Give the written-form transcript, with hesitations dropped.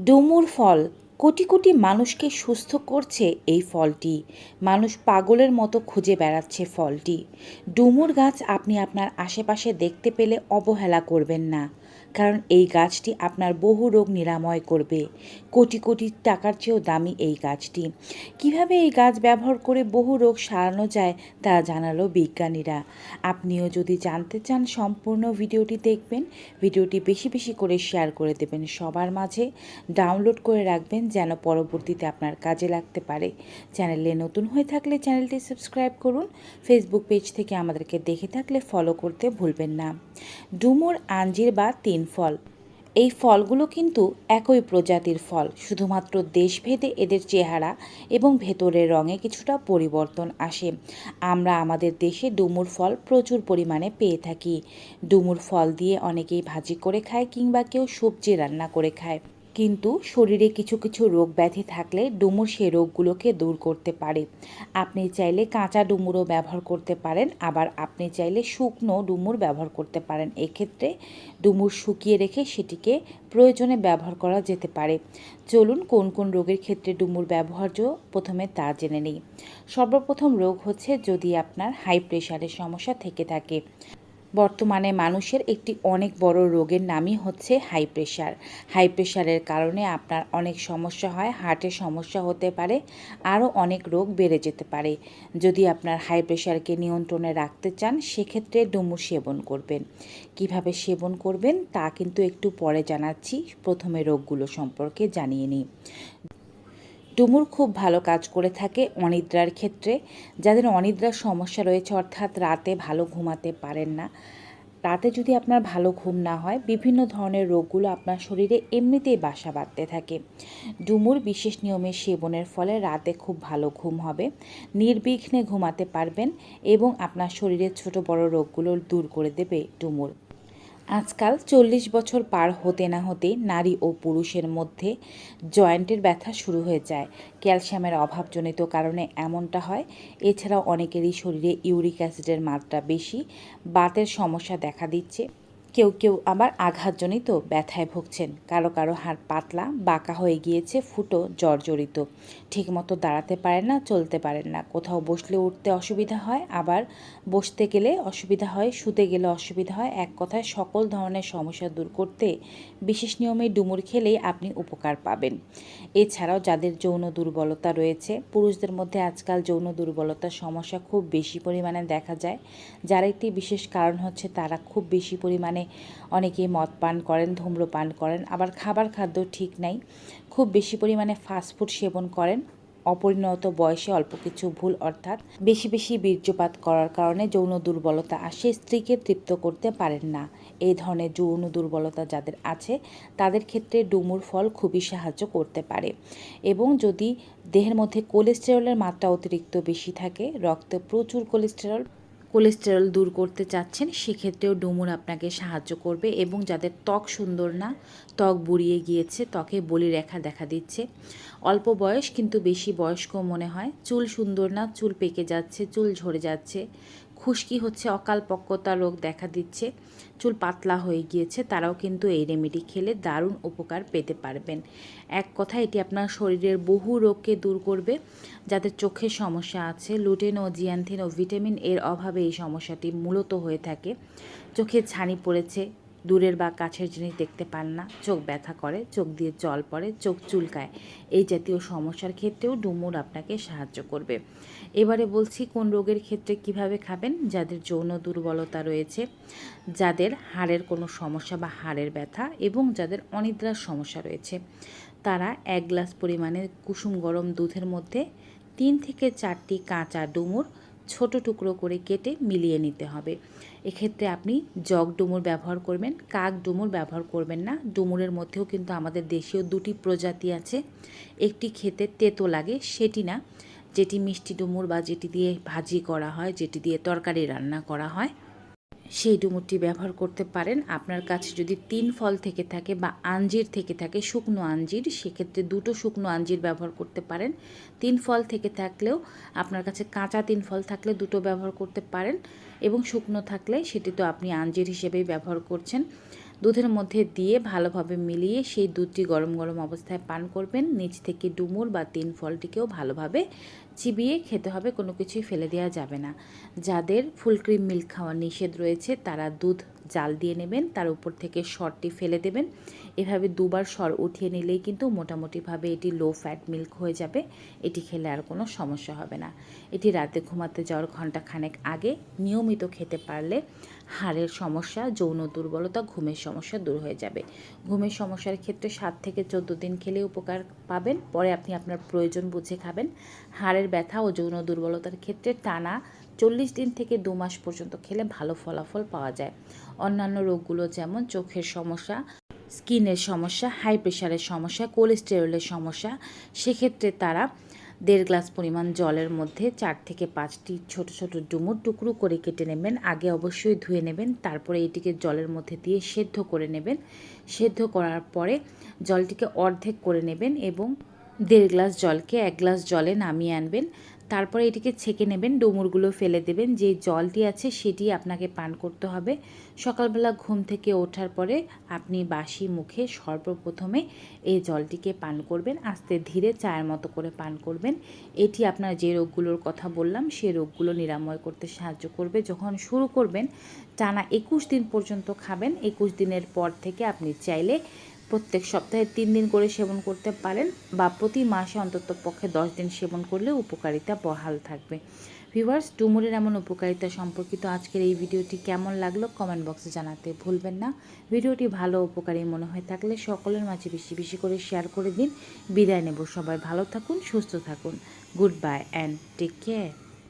ডুমুর ফল কোটি কোটি মানুষকে সুস্থ করছে এই ফলটি। মানুষ পাগলের মতো খুঁজে বেড়াচ্ছে ফলটি। ডুমুর গাছ আপনি আপনার আশেপাশে দেখতে পেলে অবহেলা করবেন না, কারণ এই গাছটি আপনার বহু রোগ নিরাময় করবে। কোটি কোটি টাকার চেয়েও দামি এই গাছটি। কিভাবে এই গাছ ব্যবহার করে বহু রোগ সারানো যায় তা জানালো বিজ্ঞানীরা। আপনিও যদি জানতে চান সম্পূর্ণ ভিডিওটি দেখবেন। ভিডিওটি বেশি বেশি করে শেয়ার করে দেবেন সবার মাঝে। ডাউনলোড করে রাখবেন যেন পরবর্তীতে আপনার কাজে লাগতে পারে। চ্যানেলে নতুন হয়ে থাকলে চ্যানেলটি সাবস্ক্রাইব করুন। ফেসবুক পেজ থেকে আমাদেরকে দেখে থাকলে ফলো করতে ভুলবেন না। ডুমুর আঞ্জির বা তিন ফল, এই ফলগুলো কিন্তু একই প্রজাতির ফল, শুধুমাত্র দেশভেদে এদের চেহারা এবং ভেতরের রঙে কিছুটা পরিবর্তন আসে। আমরা আমাদের দেশে ডুমুর ফল প্রচুর পরিমাণে পেয়ে থাকি। ডুমুর ফল দিয়ে অনেকেই ভাজি করে খায় কিংবা কেউ সবজি রান্না করে খায়। কিন্তু শরীরে কিছু কিছু রোগ ব্যাধি থাকলে ডুমুর সেই রোগগুলোকে দূর করতে পারে। আপনি চাইলে কাঁচা ডুমুরও ব্যবহার করতে পারেন, আবার আপনি চাইলে শুকনো ডুমুর ব্যবহার করতে পারেন। এক্ষেত্রে ডুমুর শুকিয়ে রেখে সেটিকে প্রয়োজনে ব্যবহার করা যেতে পারে। চলুন কোন কোন রোগের ক্ষেত্রে ডুমুর ব্যবহার্য প্রথমে তা জেনে নিই। সর্বপ্রথম রোগ হচ্ছে যদি আপনার হাই প্রেশারের সমস্যা থেকে থাকে। বর্তমানে মানুষের একটি অনেক বড় রোগের নামই হচ্ছে হাই প্রেশার। হাই প্রেশারের কারণে আপনার অনেক সমস্যা হয়, হার্টের সমস্যা হতে পারে, আরও অনেক রোগ বেড়ে যেতে পারে। যদি আপনার হাই প্রেশারকে নিয়ন্ত্রণে রাখতে চান সেক্ষেত্রে ডুমুর সেবন করবেন। কিভাবে সেবন করবেন তা কিন্তু একটু পরে জানাচ্ছি, প্রথমে রোগগুলো সম্পর্কে জানিয়ে নিই। ডুমুর খুব ভালো কাজ করে থাকে অনিদ্রার ক্ষেত্রে। যাদের অনিদ্রার সমস্যা রয়েছে, অর্থাৎ রাতে ভালো ঘুমাতে পারেন না, রাতে যদি আপনার ভালো ঘুম না হয় বিভিন্ন ধরনের রোগগুলো আপনার শরীরে এমনিতেই বাসা বাঁধতে থাকে। ডুমুর বিশেষ নিয়মে সেবনের ফলে রাতে খুব ভালো ঘুম হবে, নির্বিঘ্নে ঘুমাতে পারবেন এবং আপনার শরীরের ছোট বড় রোগগুলো দূর করে দেবে ডুমুর। আজকাল 40 বছর পার হতে না হতেই নারী ও পুরুষের মধ্যে জয়েন্টের ব্যথা শুরু হয়ে যায়। ক্যালসিয়ামের অভাবজনিত কারণে এমনটা হয়। এছাড়াও অনেকেরই শরীরে ইউরিক অ্যাসিডের মাত্রা বেশি, বাতের সমস্যা দেখা দিচ্ছে। কেউ কেউ আবার আঘাতজনিত ব্যথায় ভুগছেন। কারো কারো হাড় পাতলা বাঁকা হয়ে গিয়েছে, ফুটো জর্জরিত, ঠিকমতো দাঁড়াতে পারেন না, চলতে পারেন না, কোথাও বসলে উঠতে অসুবিধা হয়, আবার বসতে গেলে অসুবিধা হয়, শুতে গেলে অসুবিধা হয়। এক কথায় সকল ধরনের সমস্যা দূর করতে বিশেষ নিয়মে ডুমুর খেলেই আপনি উপকার পাবেন। এছাড়াও যাদের যৌন দুর্বলতা রয়েছে, পুরুষদের মধ্যে আজকাল যৌন দুর্বলতার সমস্যা খুব বেশি পরিমাণে দেখা যায়। যার একটি বিশেষ কারণ হচ্ছে তারা খুব বেশি পরিমাণে অনেকেই মদ পান করেন, ধূম্রপান করেন, আবার খাবার খাদ্য ঠিক নাই, খুব বেশি পরিমাণে ফাস্টফুড সেবন করেন। অপরিণত বয়সে অল্প কিছু ভুল, অর্থাৎ বেশি বেশি বীর্যপাত করার কারণে যৌন দুর্বলতা আসে, স্ত্রীকে তৃপ্ত করতে পারেন না। এই ধরনের যৌন দুর্বলতা যাদের আছে তাদের ক্ষেত্রে ডুমুর ফল খুবই সাহায্য করতে পারে। এবং যদি দেহের মধ্যে কোলেস্টেরলের মাত্রা অতিরিক্ত বেশি থাকে, রক্তে প্রচুর কোলেস্টেরল দূর করতে চাচ্ছেন, সেক্ষেত্রেও ডুমুর আপনাকে সাহায্য করবে। এবং যাদের ত্বক সুন্দর না, ত্বক বুড়িয়ে গিয়েছে, ত্বকে বলিরেখা দেখা দিচ্ছে, অল্প বয়স কিন্তু বেশি বয়স্ক মনে হয়, চুল সুন্দর না, চুল পেকে যাচ্ছে, চুল ঝরে যাচ্ছে, খুশকি হচ্ছে, অকালপক্কতা রোগ দেখা দিচ্ছে, চুল পাতলা হয়ে গিয়েছে, তারাও কিন্তু এই রেমেডি খেলে দারুণ উপকার পেতে পারবেন। এক কথায় এটি আপনার শরীরের বহু রোগকে দূর করবে। যাদের চোখের সমস্যা আছে, লুটেন ও জিয়ান্থিন ও ভিটামিন এর অভাবে এই সমস্যাটি মূলত হয়ে থাকে। চোখে ছানি পড়েছে, দূরের বা কাছের জিনিস দেখতে পান না, চোখ ব্যথা করে, চোখ দিয়ে জল পড়ে, চোখ চুলকায়, এই জাতীয় সমস্যার ক্ষেত্রেও ডুমুর আপনাকে সাহায্য করবে। এবারে বলছি কোন রোগের ক্ষেত্রে কিভাবে খাবেন। যাদের যৌন দুর্বলতা রয়েছে, যাদের হাড়ের কোনো সমস্যা বা হাড়ের ব্যথা এবং যাদের অনিদ্রার সমস্যা রয়েছে, তারা 1 গ্লাস পরিমাণে কুসুম গরম দুধের মধ্যে 3 থেকে 4টি কাঁচা ডুমুর ছোট টুকরো করে কেটে মিলিয়ে নিতে হবে। এক্ষেত্রে আপনি জগ ডুমুর ব্যবহার করবেন, কাক ডুমুর ব্যবহার করবেন না। ডুমুরের মধ্যেও কিন্তু আমাদের দেশীয় 2টি প্রজাতি আছে। একটি খেতে তেতো লাগে, সেটি না, যেটি মিষ্টি ডুমুর বা যেটি দিয়ে ভাজি করা হয়, যেটি দিয়ে তরকারি রান্না করা হয়, সেই ডুমুরটি ব্যবহার করতে পারেন। আপনার কাছে যদি 3 ফল থেকে থাকে বা আঞ্জির থেকে থাকে, শুকনো আঞ্জির, সেক্ষেত্রে 2টো শুকনো আঞ্জির ব্যবহার করতে পারেন। 3 ফল থেকে থাকলেও আপনার কাছে কাঁচা 3 ফল থাকলে 2টো ব্যবহার করতে পারেন, এবং শুকনো থাকলে সেটি তো আপনি আঞ্জির হিসেবেই ব্যবহার করছেন। দুধের মধ্যে দিয়ে ভালোভাবে মিলিয়ে সেই দুধটি গরম গরম অবস্থায় পান করবেন। নিচ থেকে ডুমুর বা 3 ফলটিকেও ভালোভাবে চিবিয়ে খেতে হবে, কোনো কিছুই ফেলে দেওয়া যাবে না। যাদের ফুল ক্রিম মিল্ক খাওয়া নিষেধ রয়েছে তারা দুধ জাল দিয়ে নেবেন, তার উপর থেকে সরটি ফেলে দেবেন। এভাবে দুবার সর উঠিয়ে নিলেই কিন্তু মোটামুটিভাবে এটি লো ফ্যাট মিল্ক হয়ে যাবে। এটি খেলে আর কোনো সমস্যা হবে না। এটি রাতে ঘুমাতে যাওয়ার ঘণ্টাখানেক আগে নিয়মিত খেতে পারলে হাড়ের সমস্যা, যৌন দুর্বলতা, ঘুমের সমস্যা দূর হয়ে যাবে। ঘুমের সমস্যার ক্ষেত্রে 7 থেকে 14 দিন খেলে উপকার পাবেন, পরে আপনি আপনার প্রয়োজন বুঝে খাবেন। হাড়ের ব্যথা ও যৌন দুর্বলতার ক্ষেত্রে টানা 40 দিন থেকে 2 মাস পর্যন্ত খেলে ভালো ফলাফল পাওয়া যায়। অন্যান্য রোগগুলো যেমন চোখের সমস্যা, স্কিনের সমস্যা, হাই প্রেশারের সমস্যা, কোলেস্টেরলের সমস্যা, সেক্ষেত্রে তারা 1.5 গ্লাস পরিমাণ জলের মধ্যে 4 থেকে 5টি ছোট ছোট ডুমুর টুকরো করে কেটে নেবেন। আগে অবশ্যই ধুয়ে নেবেন, তারপরে এটিকে জলের মধ্যে দিয়ে সেদ্ধ করে নেবেন। সেদ্ধ করার পরে জলটিকে অর্ধেক করে নেবেন এবং 1.5 গ্লাস জলকে 1 গ্লাস জলে নামিয়ে আনবেন। তারপরে এটিকে ছেঁকে নেবেন, ডুমুরগুলো ফেলে দেবেন। যে জলটি আছে সেটি আপনাকে পান করতে হবে। সকালবেলা ঘুম থেকে ওঠার পরে আপনি বাসি মুখে সর্বপ্রথমে এই জলটিকে পান করবেন। আস্তে ধীরে চায়ের মতো করে পান করবেন। এটি আপনার যে রোগগুলোর কথা বললাম সেই রোগগুলো নিরাময় করতে সাহায্য করবে। যখন শুরু করবেন টানা 21 দিন পর্যন্ত খাবেন। 21 দিনের পর থেকে আপনি চাইলে প্রত্যেক সপ্তাহে 3 দিন করে সেবন করতে পারেন বা প্রতি মাসে অন্তত পক্ষে 10 দিন সেবন করলে উপকারিতা বহাল থাকবে। ভিউয়ার্স, ডুমুরের এমন উপকারিতা সম্পর্কিত আজকের এই ভিডিওটি কেমন লাগলো কমেন্ট বক্সে জানাতে ভুলবেন না। ভিডিওটি ভালো উপকারী মনে হয়ে থাকলে সকলের মাঝে বেশি বেশি করে শেয়ার করে দিন। বিদায় নেব, সবাই ভালো থাকুন, সুস্থ থাকুন। Good bye and take care.